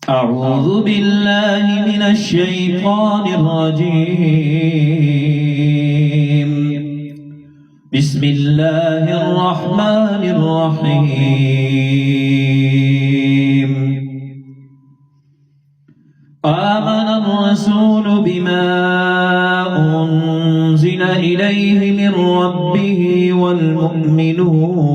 أعوذ بالله من الشيطان الرجيم. بسم الله الرحمن الرحيم. آمن الرسول بما أنزل إليه من ربه والمؤمنون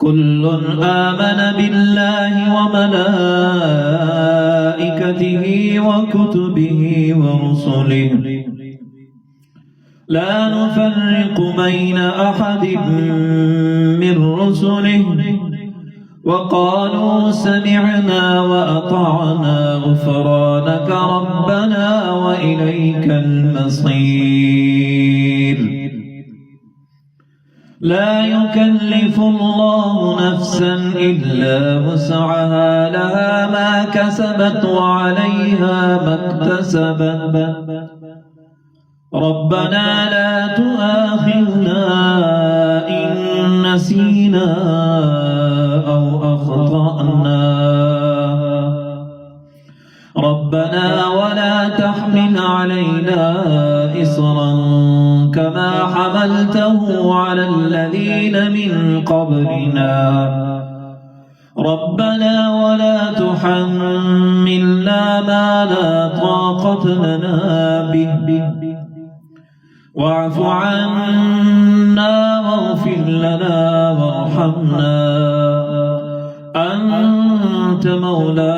كل آمن بالله وملائكته وكتبه ورسله لا نفرق بين أحد من رسله وقالوا سمعنا وأطعنا غفرانك ربنا وإليك المصير. لا يكلف الله نفسا إلا وسعها لها ما كسبت وعليها ما اكتسبت ربنا لا تؤاخذنا إن نسينا أو أخطأنا ربنا ولا تحمل علينا إصرا كما حملته على الذين من قبلنا ربنا ولا تحملنا ما لا طاقة لنا به واعف عنا واغفر لنا وارحمنا أنت مولانا